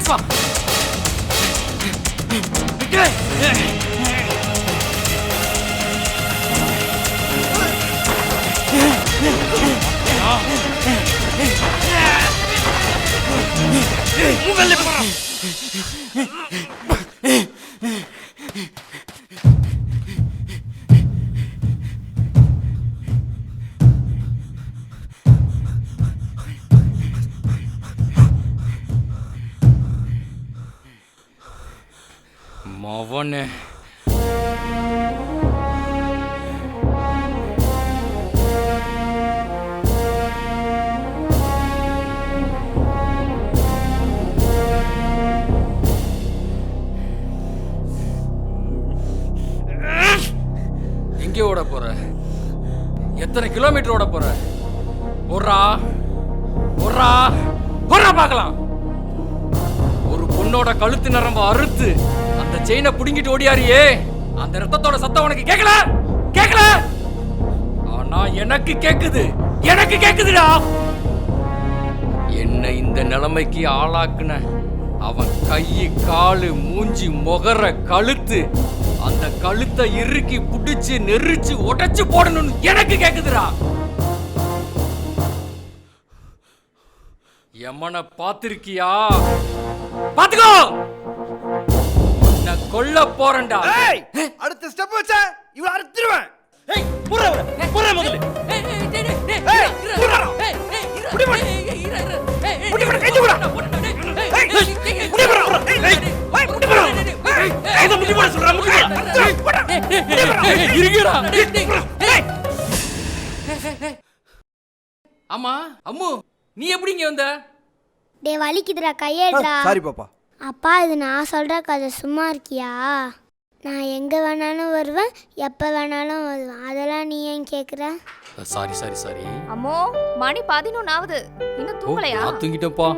Please வா. மவனே எங்கே ஓட போற? எத்தனை கிலோமீட்டர் ஓட போற? ஓடுறா ஓடுறா ஓடுறா பார்க்கலாம். ஒரு பொண்ணோட கழுத்து நரம்ப அறுத்து அந்த செயினை புடுங்கிட்டு ஓடியாரியே, அந்த ரத்தத்தோட சத்தம் உனக்கு கேட்கல? கேட்கல? ஆனா எனக்கு கேக்குது, எனக்கு கேக்குதுடா. என்ன இந்த நிலைமைக்கு ஆளாக்குன அவன் கையை காலு மூஞ்சி முகர கழுத்து, அந்த கழுத்தை இறுக்கி புடிச்சு நெரிச்சு உடைச்சு போடணும்னு எனக்கு கேக்குதுடா. யமனை பாத்திருக்கியா? பாத்துக்கோ, உன்னை கொல்ல போறேன்டா. அடுத்த ஸ்டெப் வச்சா இவள அறுத்துருவேன். ஏய் புறா புறா முதல்ல. ஆமா அம்மு, நீ எப்படி இங்க வந்த? டே வலிக்குதுடா, கையேடுடா. சாரி பாப்பா. அப்பா, இது நான் சொல்ற கதை, சும்மா இருக்கியா? நான் எங்கே வேணாலும் வருவேன், எப்போ வேணாலும் வருவேன், அதெல்லாம் நீ ஏன் கேட்குற? Sorry sorry sorry. அம்மோ, மணி 11 ஆகுது, இன்னும் தூங்கலையா? நான் தூங்கிட்டேன்ப்பா.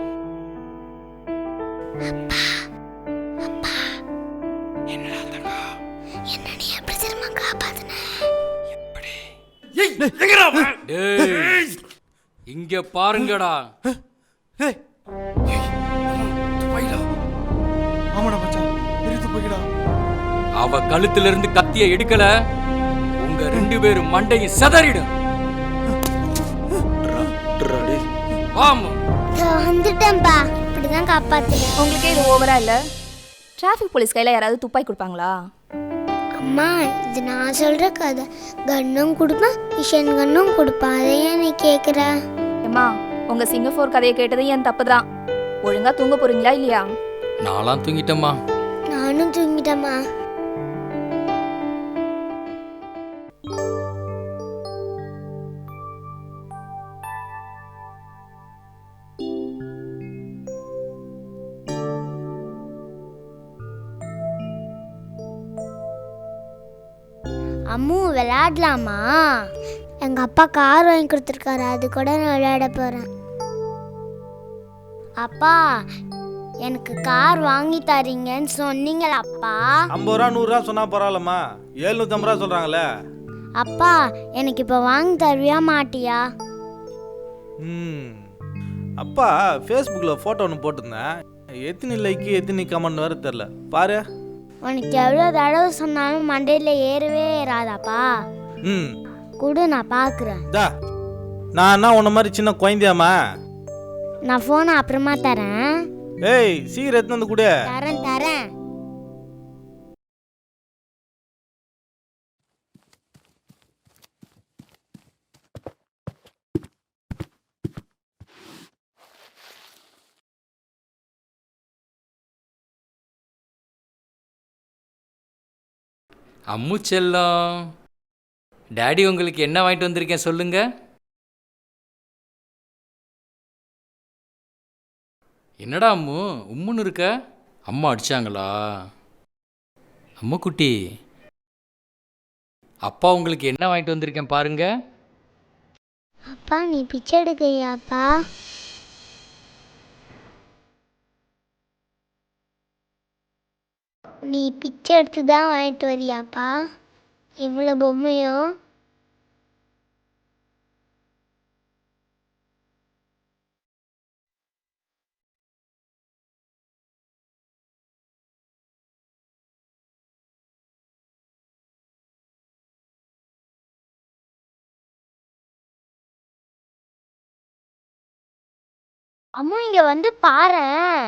என்னடா தங்கா, என்ன நீ எப்படி திரும்ப காப்பாத்துன? எப்படி? ஏய் எங்கடா அவன்? டேய் இங்க பாருங்கடா. ஏய் துவைடா. ஆமாடா மச்சான், பிரித்து போய்டா. அவ கழுத்துல இருந்து கத்திய எடுக்கல, உங்க 2 பேரும் மண்டையை சிதறிடும். ஆமா வந்துட்டேன்பா, இப்படிதான் காப்பாத்துனேன். உங்களுக்கே இது ஓவரா இல்ல? டிராஃபிக் போலீஸ் கையில யாராவது துப்பாக்கி கொடுப்பாங்களா? அம்மா, இது நான் சொல்ற கதை, கன்னும் கொடுப்பேன், மிஷன் கன்னும் கொடுப்பேன், அதையே நீ கேட்குற? ஏம்மா, உங்க சிங்கப்பூர் கதையை கேட்டது என் தப்பு தான். ஒழுங்கா தூங்க போறீங்களா இல்லையா? நான்லாம் தூங்கிட்டேம்மா. நானும் தூங்கிட்டேம்மா. அம்மு, விளையாடலாமா? எங்கள் அப்பா கார் வாங்கி கொடுத்துருக்காரு, அது கூட நான் விளையாட போகிறேன். அப்பா, எனக்கு கார் வாங்கி தரீங்கன்னு சொன்னீங்களா அப்பா? 50 ரூபா 100 ரூபா சொன்னா பரவாயில்லம்மா, 750 ரூபா சொல்றாங்களே. அப்பா, எனக்கு இப்போ வாங்கி தருவியா மாட்டியா? அப்பா ஃபேஸ்புக்கில் ஃபோட்டோ ஒன்று போட்டிருந்தேன், எத்தனை லைக்கு எத்தனை கமெண்ட் வேறு தெரில, பாரு. உனக்கு எவ்வளோ தடவை சொன்னாலும் மண்டையில் ஏறவே ஏறாதாப்பா. கொடு, நான் பார்க்குறேன். நான் என்ன உன்ன மாதிரி சின்ன குழந்தையாமா? நான் ஃபோனை அப்புறமா தரேன். ஏய் சீக்கிரம் எடுத்து வந்து கொடு. தரேன் தரேன். அம்மு செல்லம், டாடி உங்களுக்கு என்ன வாங்கிட்டு வந்திருக்கேன் சொல்லுங்க. என்னடா அம்மு உம்முன்னு இருக்க? அம்மா அடிச்சாங்களா? அம்மு குட்டி, அப்பா உங்களுக்கு என்ன வாங்கிட்டு வந்திருக்கேன் பாருங்க. அப்பா, நீ பிச்சை எடுக்கிறியாப்பா? நீ பிச்சை எடுத்து தான் வாங்கிட்டு வரியாப்பா இவ்வளோ பொம்மையும்? அம்மா இங்க வந்து பாரேன்.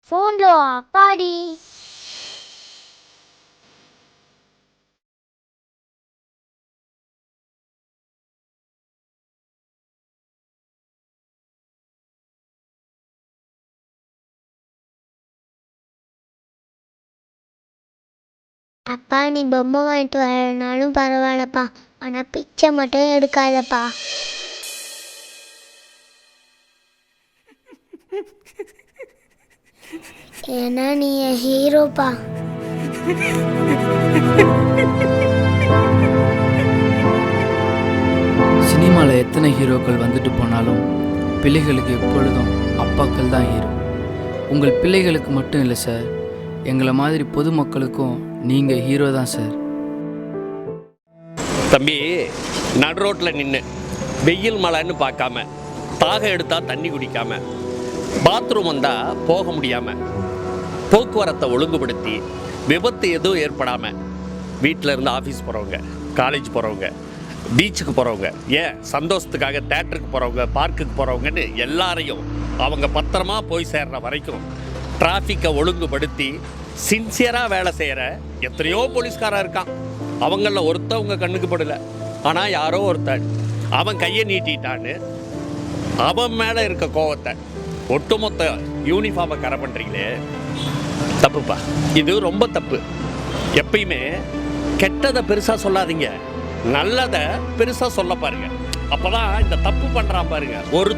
ஃபோன்ல அப்பாடி. அப்பா நீ பொம்மை வாங்கிட்டு வரனாலும் பரவாயில்லப்பா, ஆனால் பிச்சை மட்டும் எடுக்காதப்பா. ஏன்னா நீ என் ஹீரோப்பா. சினிமாவில் எத்தனை ஹீரோக்கள் வந்துட்டு போனாலும் பிள்ளைகளுக்கு எப்பொழுதும் அப்பாக்கள் தான் ஹீரோ. உங்கள் பிள்ளைகளுக்கு மட்டும் இல்லை சார், எங்களை மாதிரி பொதுமக்களுக்கும் நீங்கள் ஹீரோ தான் சார். தம்பி, நடு ரோட்டில் நின்று வெயில் மழைன்னு பார்க்காம, தாகம் எடுத்தால் தண்ணி குடிக்காம, பாத்ரூம் வந்தால் போக முடியாமல், போக்குவரத்தை ஒழுங்குபடுத்தி விபத்து எதுவும் ஏற்படாமல் வீட்டில் இருந்து ஆஃபீஸ் போகிறவங்க, காலேஜ் போகிறவங்க, பீச்சுக்கு போகிறவங்க, ஏன் சந்தோஷத்துக்காக தேட்டருக்கு போகிறவங்க, பார்க்குக்கு போகிறவங்கன்னு எல்லாரையும் அவங்க பத்திரமா போய் சேர்ற வரைக்கும் டிராஃபிக்கை ஒழுங்குபடுத்தி சின்சியராக வேலை செய்கிற எத்தனையோ போலீஸ்காரன் இருக்கான். அவங்களில் ஒருத்தவங்க கண்ணுக்கு படலை, ஆனால் யாரோ ஒருத்தன் அவன் கையை நீட்டிட்டான்னு அவன் மேலே இருக்க கோவத்தை ஒட்டுமொத்த யூனிஃபார்மை கரை பண்ணுறீங்களே, தப்புப்பா. இது ரொம்ப தப்பு. எப்பயுமே கெட்டதை பெருசாக சொல்லாதீங்க, நல்லதை பெருசாக சொல்ல பாருங்க. அப்போதான் இந்த தப்பு பண்ணுறான் பாருங்க, ஒரு